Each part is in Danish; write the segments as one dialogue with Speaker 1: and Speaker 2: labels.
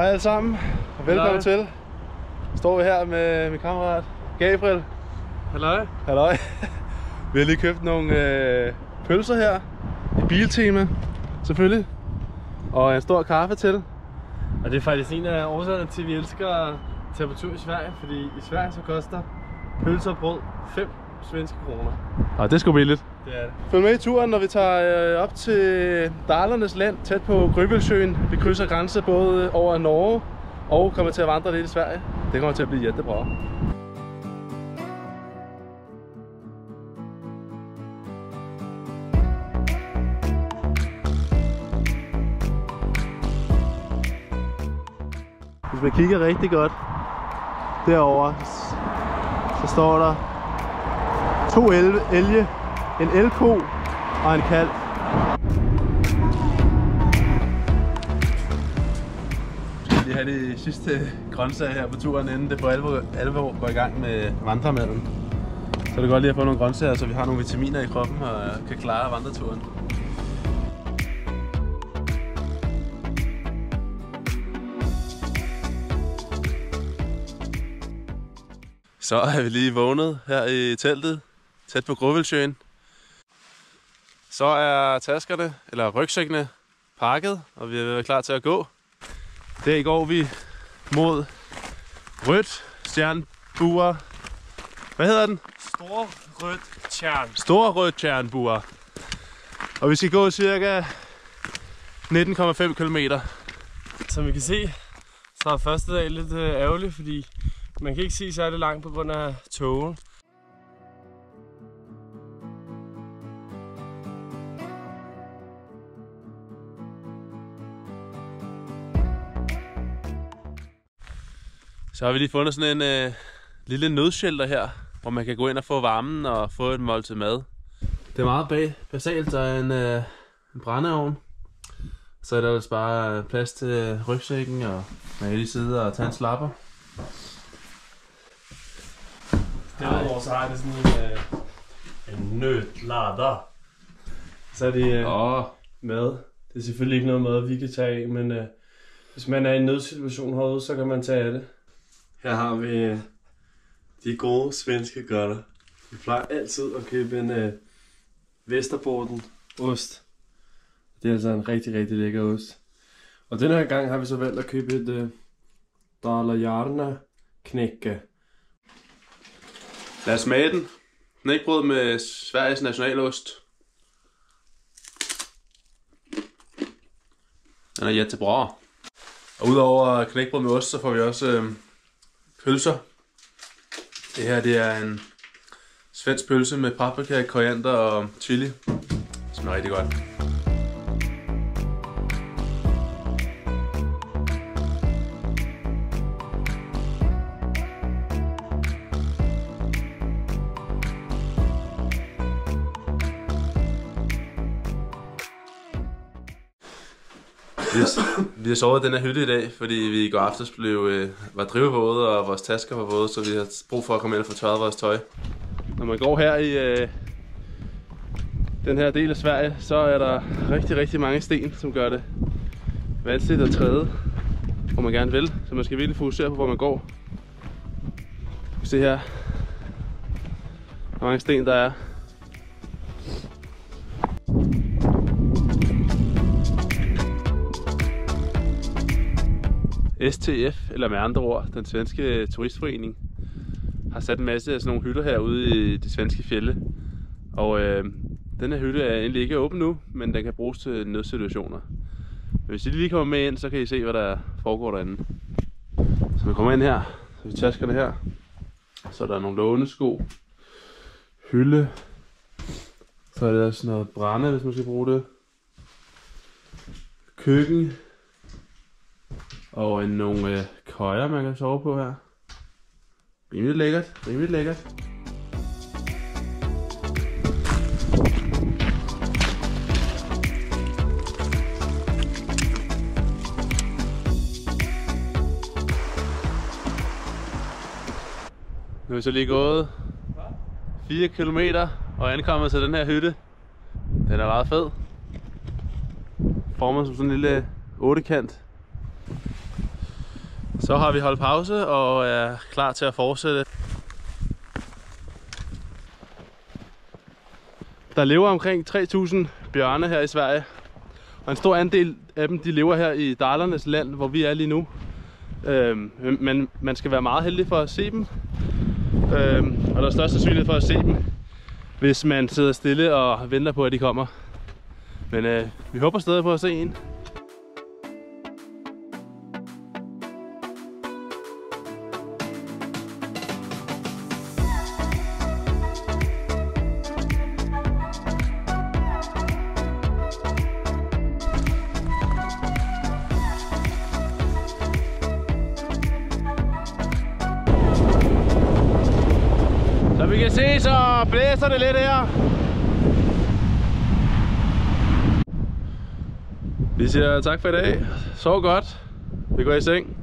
Speaker 1: Hej alle sammen, og velkommen til. Står vi her med min kammerat Gabriel.
Speaker 2: Halløj.
Speaker 1: Halløj. Vi har lige købt nogle pølser her i Biltema, selvfølgelig. Og en stor kaffe til.
Speaker 2: Og det er faktisk en af årsagerne til, at vi elsker at tage på tur i Sverige. Fordi i Sverige så koster pølser og brød 5 svenske kroner.
Speaker 1: Og det er sgu billigt.
Speaker 2: Det er det.
Speaker 1: Følg med i turen, når vi tager op til Dalernes land, tæt på Grøvelsøen. Vi krydser grænse både over Norge og kommer til at vandre lidt i Sverige. Det kommer til at blive jättebra. Hvis man kigger rigtig godt derovre, så står der 2 elge, en elko og en kalv. Vi skal lige have de sidste grøntsager her på turen, inden det for alvor går i gang med vandremaden. Så er det godt lige at få nogle grøntsager, så vi har nogle vitaminer i kroppen og kan klare vandreturen. Så er vi lige vågnet her i teltet, tæt på Grøvelsøen. Så er taskerne, eller rygsækkene, pakket, og vi er ved klar til at gå. Der går vi mod Rødt Stjernbuer. Hvad hedder den? Stor Rødt Tjernbuer. Og vi skal gå cirka 19,5 km.
Speaker 2: Som vi kan se, så er første dag lidt ærgerlig, fordi man kan ikke se særlig langt på grund af togen.
Speaker 1: Så har vi lige fundet sådan en lille nødshelter her, hvor man kan gå ind og få varmen og få et måltid mad. Det er meget basalt, der er en brændeovn. Så er der altså bare plads til rygsækken, og man kan lige sidde og tage en slapper.
Speaker 2: Derudover så har det sådan en nødlader. Så er det mad. Det er selvfølgelig ikke noget mad, vi kan tage af, men hvis man er i en nødsituation herude, så kan man tage af det. Her har vi de gode svenske godter. Vi plejer altid at købe en Vesterbotten ost. Det er altså en rigtig, rigtig lækker ost. Og den her gang har vi så valgt at købe et Dala knække.
Speaker 1: Lad os smage den. Knækbrød med Sveriges nationalost. Den er jättebra. Og udover knækbrød med ost, så får vi også pølser. Det her det er en svensk pølse med paprika, koriander og chili. Det smager rigtig godt. Vi har sovet i den her hytte i dag, fordi vi i går aftes var drivvåde, og vores tasker var våde, så vi har brug for at komme ind og få tørret vores tøj. Når man går her i den her del af Sverige, så er der rigtig, rigtig mange sten, som gør det vanskeligt at træde, hvor man gerne vil. Så man skal virkelig fokusere på, hvor man går. Se her, hvor mange sten der er. STF, eller med andre ord, den svenske turistforening, har sat en masse af sådan nogle hytter herude i de svenske fjelde. Og den her hytte er egentlig ikke åben nu, men den kan bruges til nødsituationer. Men hvis I lige kommer med ind, så kan I se, hvad der foregår derinde. Så vi kommer ind her, så vi taskerne her. Så er der nogle lånesko, hylde, så er der sådan noget brænde, hvis man skal bruge det, køkken, og nogle køjer, man kan sove på her. Rimelig lækkert, rimelig lækkert. Nu er vi så lige gået 4 kilometer og ankommet til den her hytte. Den er meget fed. Formet som sådan en lille 8-kant. Så har vi holdt pause og er klar til at fortsætte. Der lever omkring 3.000 bjørne her i Sverige. Og en stor andel af dem de lever her i Dalarnes land, hvor vi er lige nu. Men man skal være meget heldig for at se dem. Og der er størst sandsynlighed for at se dem, hvis man sidder stille og venter på, at de kommer. Men vi håber stadig på at se en. Så vi kan se, så blæser det lidt her. Vi siger tak for i dag. Sov godt. Vi går i seng.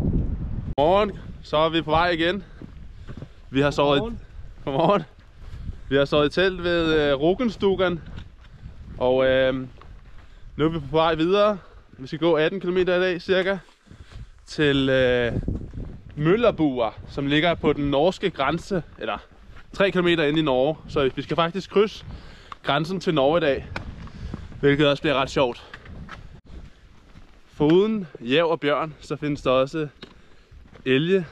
Speaker 1: Godmorgen. Så er vi på vej igen. Vi har sovet. Godmorgen. Vi har sovet i telt ved Roggenstugan. Og nu er vi på vej videre. Vi skal gå 18 km i dag cirka til Møllerbuer, som ligger på den norske grænse, eller 3 km inde i Norge. Så vi skal faktisk krydse grænsen til Norge i dag, hvilket også bliver ret sjovt. Foruden jæv og bjørn, så findes der også elge,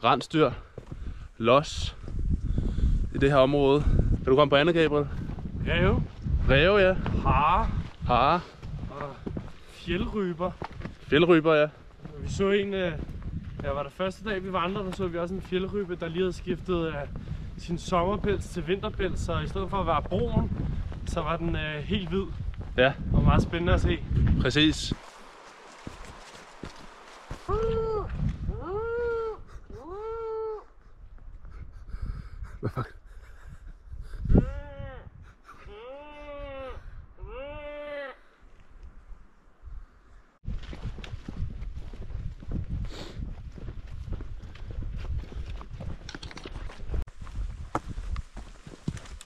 Speaker 1: rensdyr, los i det her område. Kan du komme på andet, Gabriel?
Speaker 2: Ræve.
Speaker 1: Ræve, ja.
Speaker 2: Hare. Og fjeldryber.
Speaker 1: Fjeldryber, ja.
Speaker 2: Vi så en, var det første dag vi vandrede, der så vi også en fjeldrybe, der lige havde skiftet sin sommerpels til vinterpels, så i stedet for at være brun, så var den helt hvid.
Speaker 1: Ja.
Speaker 2: Og meget spændende at se.
Speaker 1: Præcis. Hvad fuck?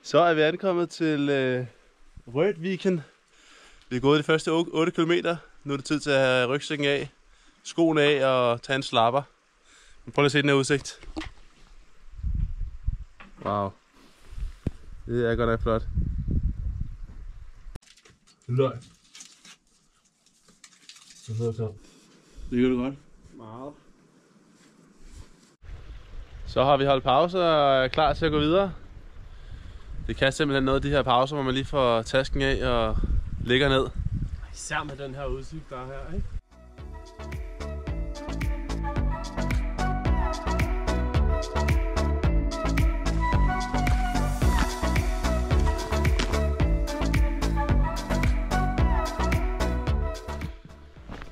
Speaker 1: Så er vi ankommet til Rødviken. Vi er gået de første 8 km. Nu er det tid til at have rygsækken af, skoene af og tage en slapper. Prøv lige at se den her udsigt. Wow. Det er godt nok flot. Løg. Det gør det godt.
Speaker 2: Meget.
Speaker 1: Så har vi holdt pause og er klar til at gå videre. Det kan simpelthen noget af de her pauser, hvor man lige får tasken af og ligger ned.
Speaker 2: Især med den her udsigt, der er her, ikke?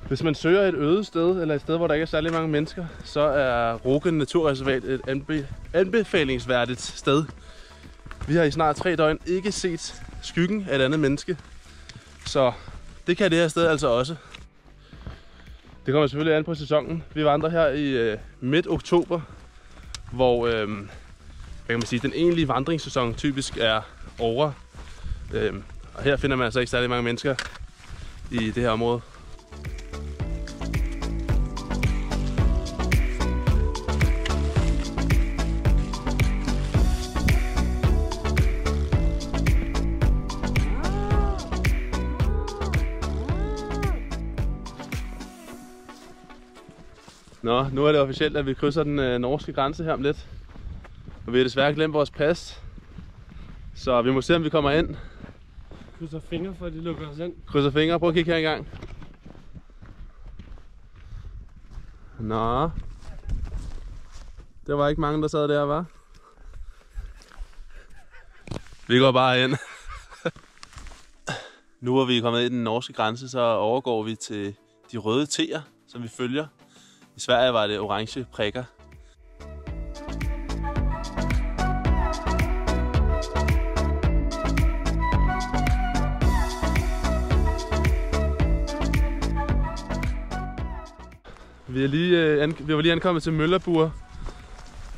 Speaker 1: Hvis man søger et øde sted, eller et sted, hvor der ikke er særlig mange mennesker, så er Roggen Naturreservat et anbefalingsværdigt sted. Vi har i snart 3 døgn ikke set skyggen af et andet menneske, så det kan det her sted altså også. Det kommer selvfølgelig an på sæsonen. Vi vandrer her i midt oktober, hvor hvad kan man sige, den egentlige vandringssæson typisk er over. Og her finder man altså ikke særlig mange mennesker i det her område. Nå, nu er det officielt, at vi krydser den norske grænse her om lidt. Og vi har desværre glemt vores pas. Så vi må se, om vi kommer ind.
Speaker 2: Krydser fingre for, at de lukker os ind.
Speaker 1: Krydser fingre. Prøv at kigge her engang. Nå. Det var ikke mange, der sad der, hva'? Vi går bare ind. Nu er vi kommet ind i den norske grænse, så overgår vi til de røde teer, som vi følger. I Sverige var det orange prikker. Vi var lige ankommet til Møllerbuer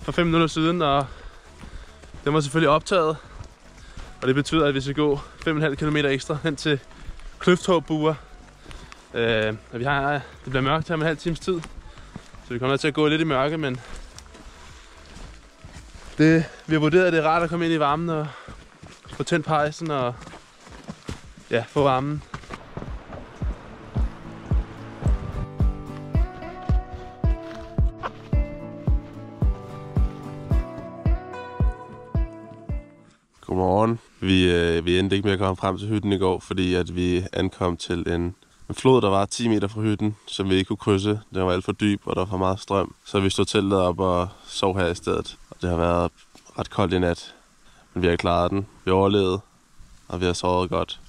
Speaker 1: for 5 minutter siden, og den var selvfølgelig optaget. Og det betyder, at vi skal gå 5,5 km ekstra hen til Kløfthåbuer. Det bliver mørkt her med en halv times tid. Så vi kommer til at gå lidt i mørke, men vi har vurderet, at det er rart at komme ind i varmen og få tændt pejsen og ja, få varmen.
Speaker 3: Godmorgen. Vi endte ikke med at komme frem til hytten i går, fordi at vi ankom til en flod, der var 10 meter fra hytten, som vi ikke kunne krydse. Den var alt for dyb, og der var for meget strøm. Så vi stod teltet op og sov her i stedet. Og det har været ret koldt i nat, men vi har klaret den. Vi overlevede, og vi har sovet godt.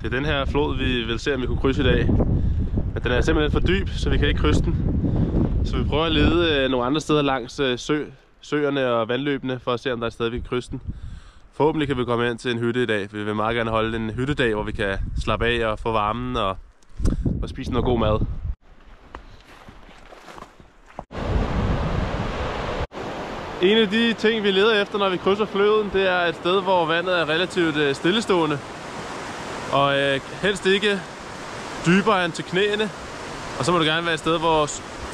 Speaker 1: Det er den her flod, vi vil se, om vi kunne krydse i dag. Men den er simpelthen for dyb, så vi kan ikke krydse den. Så vi prøver at lede nogle andre steder langs søerne og vandløbene, for at se, om der er et sted, vi kan krydse den. Forhåbentlig kan vi komme ind til en hytte i dag. Vi vil meget gerne holde en hyttedag, hvor vi kan slappe af og få varmen og spise noget god mad. En af de ting, vi leder efter, når vi krydser floden, det er et sted, hvor vandet er relativt stillestående. Og helst ikke dybere end til knæene. Og så må det gerne være et sted, hvor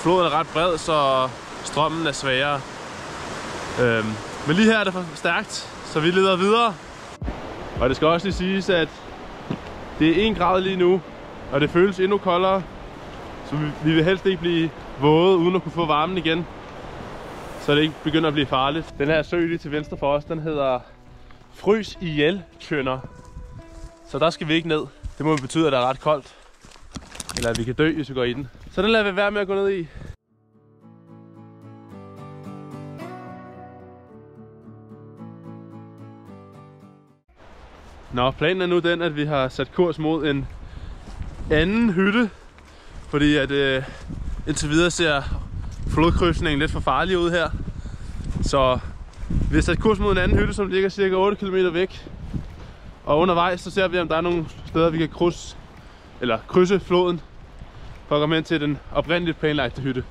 Speaker 1: floden er ret bred, så strømmen er svagere. Men lige her er det for stærkt, så vi leder videre. Og det skal også lige siges, at det er 1 grad lige nu, og det føles endnu koldere. Så vi vil helst ikke blive våde, uden at kunne få varmen igen. Så det ikke begynder at blive farligt. Den her sø lige til venstre for os, den hedder Frys ihjel Tønder. Så der skal vi ikke ned. Det må betyde, at det er ret koldt. Eller at vi kan dø, hvis vi går i den. Så den lader vi være med at gå ned i. Nå, planen er nu den, at vi har sat kurs mod en anden hytte. Fordi at indtil videre ser flodkrydsningen lidt for farlig ud her. Så vi har sat kurs mod en anden hytte, som ligger cirka 8 km væk. Og undervejs så ser vi, om der er nogle steder, vi kan krydse floden for at komme hen til den oprindeligt planlagte hytte.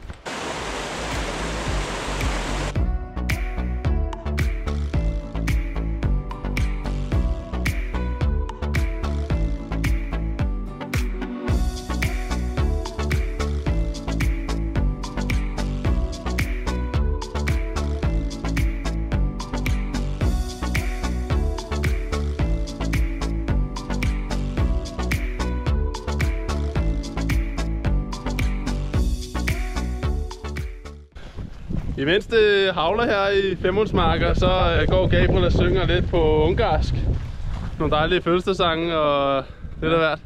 Speaker 1: Imens det havler her i Femmundsmarker, så går Gabriel og synger lidt på ungarsk. Nogle dejlige fødselsdagssange og lidt af hvert.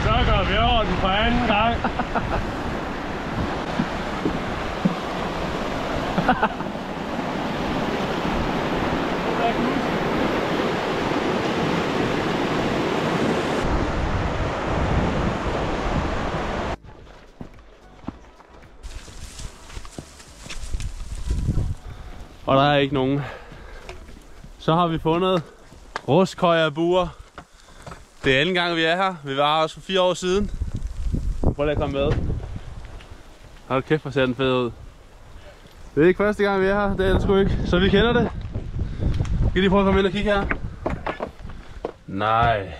Speaker 2: Så går vi over den for anden gang.
Speaker 1: Og der er ikke nogen. Så har vi fundet Ruskhøjerbuer. Det er anden gang, vi er her. Vi var her også for 4 år siden. Prøv lige at komme med. Hold kæft, hvor ser den fed ud. Det er ikke første gang, vi er her. Det er det sgu ikke. Så vi kender det. Skal lige prøve at komme ind og kigge her? Nej.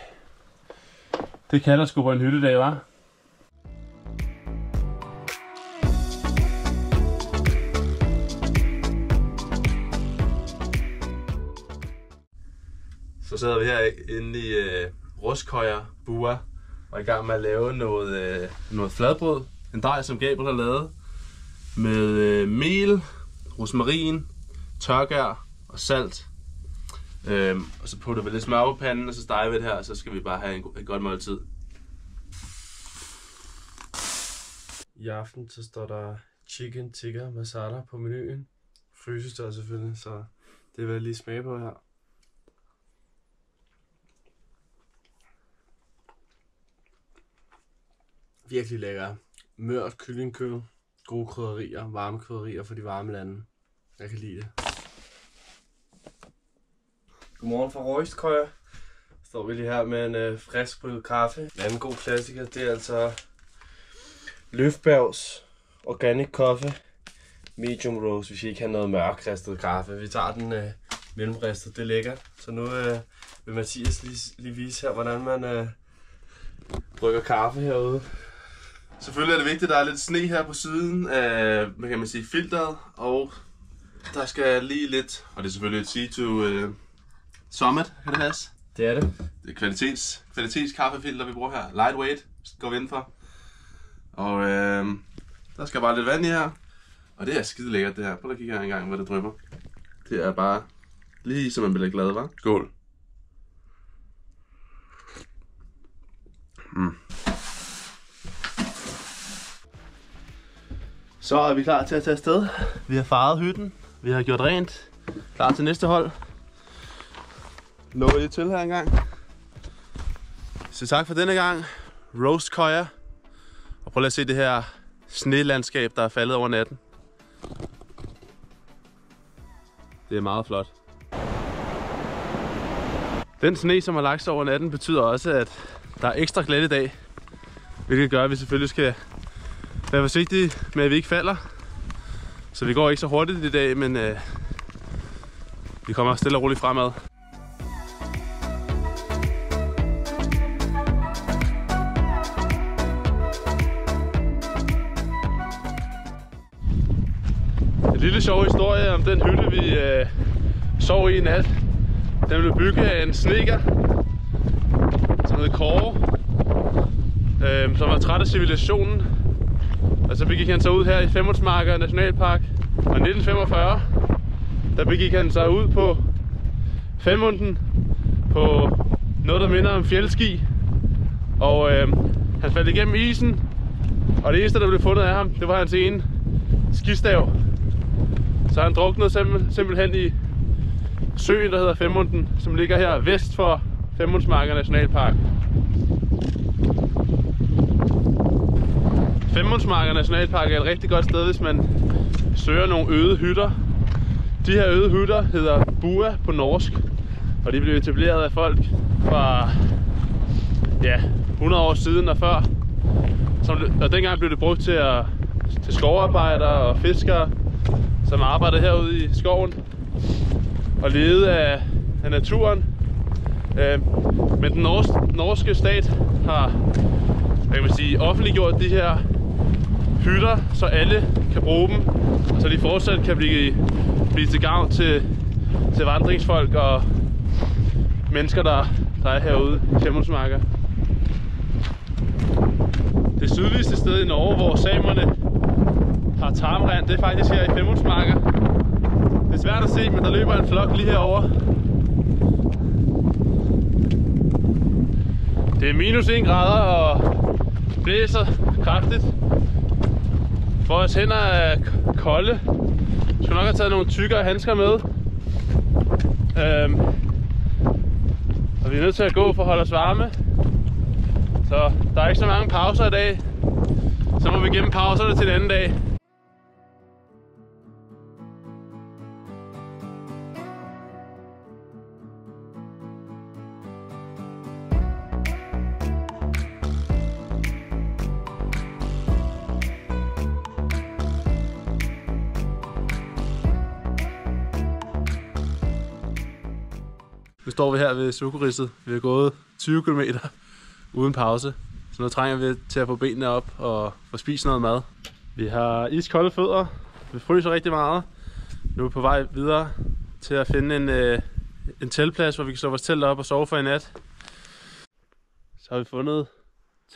Speaker 1: Det kalder sgu på en hyttedag, hva'? Så sidder vi her inde i Ruskhøjerbuer og er i gang med at lave noget fladbrød. En dej, som Gabriel har lavet med mel, rosmarin, tørgær og salt. Og så putter vi lidt smør på panden, og så steger vi det her, og så skal vi bare have et godt måltid.
Speaker 2: I aften så står der chicken tikka masala på menuen. Frysestør selvfølgelig, så det vil jeg lige smage på her. Virkelig lækker. Mørt kyllingkød, gode krydderier, varme krydderier for de varme lande. Jeg kan lide det. Godmorgen fra Ruskhøjer. Står vi lige her med en frisk brygget kaffe. En anden god klassiker, det er altså Løfbergs Organic Coffee Medium Roast, hvis I ikke har noget mørkristet kaffe. Vi tager den mellemristet. Det er lækkert. Så nu vil Mathias lige vise her, hvordan man brygger kaffe herude.
Speaker 3: Selvfølgelig er det vigtigt, at der er lidt sne her på siden af, hvad kan man sige, filteret, og der skal lige lidt, og det er selvfølgelig et C2 Summit, kan det passe?
Speaker 2: Det er det.
Speaker 3: Det er kvalitetskaffefilter, vi bruger her. Lightweight, går vi ind for. Og der skal bare lidt vand i her, og det er skide lækkert det her. Prøv at kigge her engang, hvor det drypper. Det er bare lige så man bliver glad, hva'? Skål.
Speaker 1: Så er vi klar til at tage afsted. Vi har faret hytten. Vi har gjort rent. Klar til næste hold. Lukker I til her engang. Så tak for denne gang. Roast Koya. Og prøv lige at se det her snelandskab, der er faldet over natten. Det er meget flot. Den sne, som har lagt sig over natten, betyder også, at der er ekstra glat i dag. Hvilket gør, at vi selvfølgelig skal være forsigtige med, at vi ikke falder. Så vi går ikke så hurtigt i dag, men vi kommer stille og roligt fremad. En lille sjov historie om den hytte, vi sov i nat. Den blev bygget af en snedker, som hed Kåre, som var træt af civilisationen. Og så begik han sig ud her i Femmundsmarker Nationalpark. Og i 1945, der begik han sig ud på Femmunden på noget, der minder om fjeldski. Og han faldt igennem isen, og det eneste, der blev fundet af ham, det var hans ene skistav. Så han druknede simpelthen i søen, der hedder Femmunden, som ligger her vest for Femmundsmarker Nationalpark. Femmundsmarker Nationalpark er et rigtig godt sted, hvis man søger nogle øde hytter. De her øde hytter hedder Bua på norsk, og de blev etableret af folk fra 100 år siden og før. Og dengang blev det brugt til skovarbejdere og fiskere, som arbejdede herude i skoven og levede af naturen. Men den norske stat har, hvad kan man sige, offentliggjort de her hytter, så alle kan bruge dem, og så de fortsat kan blive til gavn til vandringsfolk og mennesker, der er herude i Femmundsmarker. Det sydligste sted i Norge, hvor samerne har tarmrand, det er faktisk her i Femmundsmarker. Det er svært at se, men der løber en flok lige herover. Det er minus 1 grader og blæser kraftigt. Vores hænder er kolde. Jeg skulle nok have taget nogle tykkere handsker med. Og vi er nødt til at gå for at holde os varme. Så der er ikke så mange pauser i dag. Så må vi gemme pauserne til en anden dag. Nu står vi her ved Sukurisset. Vi har gået 20 km uden pause. Så nu trænger vi til at få benene op og få spist noget mad. Vi har iskolde fødder. Vi fryser rigtig meget. Nu er vi på vej videre til at finde en teltplads, hvor vi kan slå vores telt op og sove for i nat. Så har vi fundet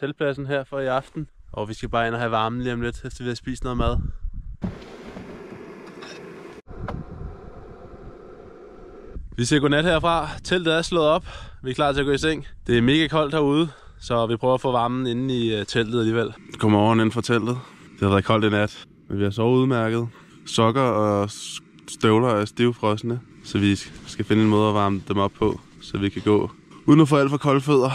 Speaker 1: teltpladsen her for i aften. Og vi skal bare ind og have varmen lige om lidt, efter vi har spist noget mad. Vi siger godnat herfra. Teltet er slået op. Vi er klar til at gå i seng. Det er mega koldt herude, så vi prøver at få varmen inde i teltet alligevel. Kommer over inden for teltet. Det har været koldt i nat, men vi har sovet udmærket. Sokker og støvler er stivfrosne, så vi skal finde en måde at varme dem op på, så vi kan gå uden at få alt for kolde fødder.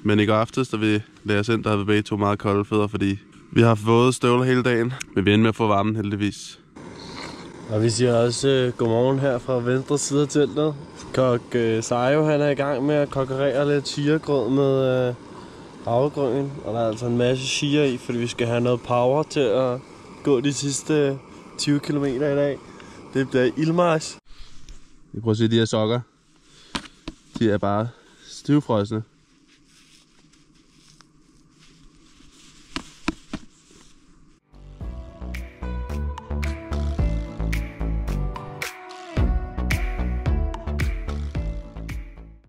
Speaker 1: Men i går aftes, da vi lagde os ind, der havde vi begge to meget kolde fødder, fordi vi har fået støvler hele dagen. Men vi ender med at få varmen heldigvis.
Speaker 2: Og vi siger også godmorgen her fra venstre side af teltet. Kok Sajo, han er i gang med at kokkerere lidt chiagrød med havregryn. Og der er altså en masse chia i, fordi vi skal have noget power til at gå de sidste 20 km i dag. Det bliver ildmarch.
Speaker 1: Vi prøver at se de her sokker. De er bare stivfrosne.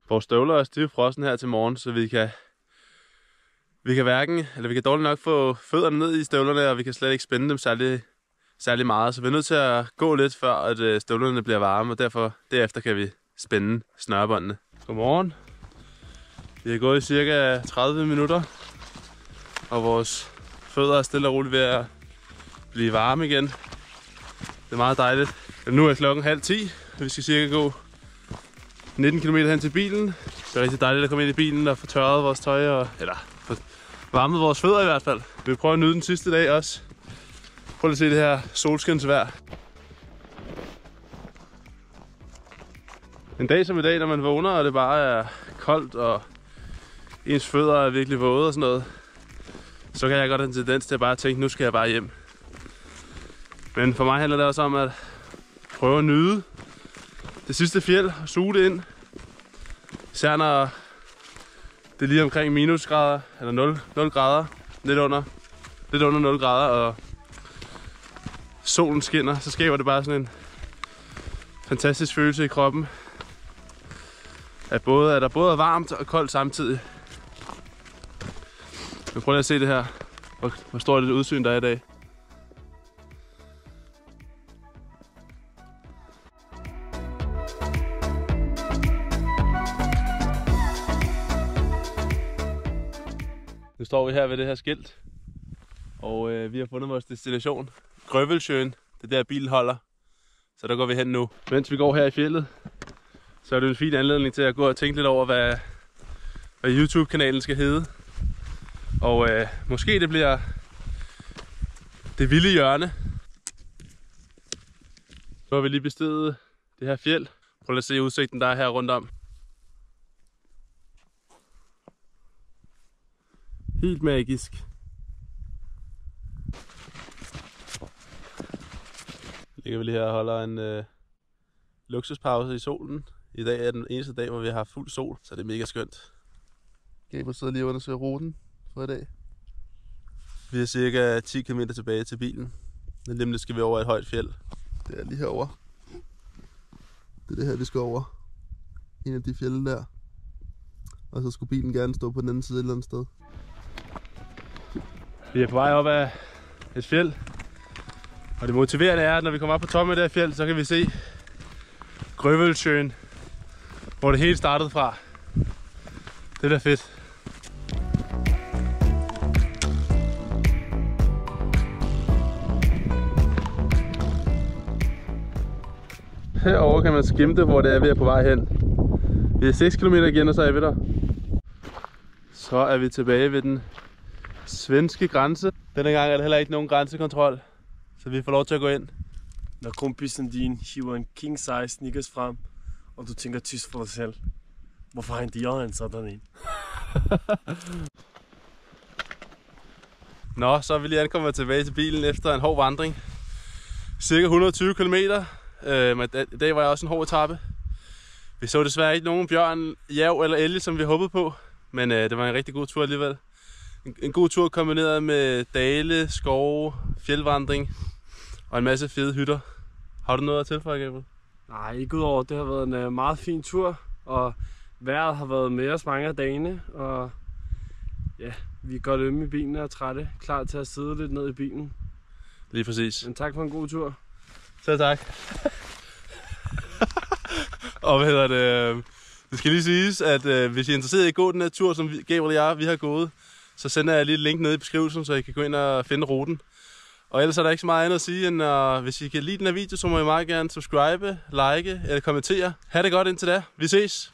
Speaker 1: Vores støvler er stivfrossen her til morgen, så vi kan dårligt nok få fødderne ned i støvlerne, og vi kan slet ikke spænde dem særlig meget. Så vi er nødt til at gå lidt før, at støvlerne bliver varme, og derefter kan vi spænde snørebåndene. Godmorgen. Vi har gået i cirka 30 minutter, og vores fødder er stille og roligt ved at blive varme igen. Det er meget dejligt. Nu er klokken 9:30, og vi skal cirka gå 19 km hen til bilen. Det er rigtig dejligt at komme ind i bilen og få tørret vores tøj, eller få varmet vores fødder i hvert fald. Vi vil prøve at nyde den sidste dag også. Prøv at se det her solskinsvejr. En dag som i dag, når man vågner, og det bare er koldt, og ens fødder er virkelig våde og sådan noget, så kan jeg godt have en tendens til at bare tænke, nu skal jeg bare hjem. Men for mig handler det også om at prøve at nyde det sidste fjeld og suge det ind. Især når det er lige omkring minusgrader, eller 0 grader, lidt under 0 grader, og solen skinner, så skaber det bare sådan en fantastisk følelse i kroppen. At der både er varmt og koldt samtidig. Men prøv lige at se det her, hvor stort det udsyn der er i dag. Nu står vi her ved det her skilt, og vi har fundet vores destination, Grøvelsjøen. Det er der bilen holder, så der går vi hen nu. Mens vi går her i fjeldet, så er det en fin anledning til at gå og tænke lidt over, hvad YouTube-kanalen skal hedde. Og måske det bliver Det Vilde Hjørne. Nu har vi lige besteget det her fjeld. Prøv at se udsigten, der er her rundt om. Helt magisk. Ligger vi lige her og holder en luksuspause i solen. I dag er den eneste dag, hvor vi har haft fuld sol, så det er mega skønt. Gabriel sidder lige og undersøger ruten for i dag. Vi har cirka 10 km tilbage til bilen. Nemlig skal vi over et højt fjeld. Det er lige herovre. Det er det her, vi skal over. En af de fjelde der. Og så skulle bilen gerne stå på den anden side et eller andet sted. Vi er på vej op af et fjeld. Og det motiverende er, at når vi kommer op på toppen af det her fjeld, så kan vi se Grøvelsjøen, hvor det hele startede fra. Det er da fedt. Herovre kan man skimte, hvor det er, vi er på vej hen. Vi er 6 km igen, og så er vi der. Så er vi tilbage ved den svenske grænse. Denne gang er der heller ikke nogen grænsekontrol, så vi får lov til at gå ind.
Speaker 2: Når kompisen din hiver en king size Snickers frem, og du tænker tysk for dig selv, hvorfor har indianeren sådan en?
Speaker 1: Nå, så er vi lige ankommet tilbage til bilen efter en hård vandring. Cirka 120 km. I dag var jeg også en hård etape. Vi så desværre ikke nogen bjørn, jav eller elg, som vi håbede på. Men det var en rigtig god tur alligevel. En god tur kombineret med dale, skove, fjeldvandring og en masse fede hytter. Har du noget at tilføje, Gabriel?
Speaker 2: Nej, ikke udover. Det har været en meget fin tur, og vejret har været med os mange af dagene. Og ja, vi er godt ømme i bilen og er trætte, klar til at sidde lidt ned i bilen.
Speaker 1: Lige præcis.
Speaker 2: Men tak for en god tur.
Speaker 1: Selv tak. Og hvad hedder det? Det skal lige siges, at hvis I er interesseret i at gå den her tur, som Gabriel og jeg vi har gået, så sender jeg lige et link ned i beskrivelsen, så I kan gå ind og finde ruten. Og ellers er der ikke så meget andet at sige, end hvis I kan lide den her video, så må I meget gerne subscribe, like eller kommentere. Ha' det godt indtil da. Vi ses!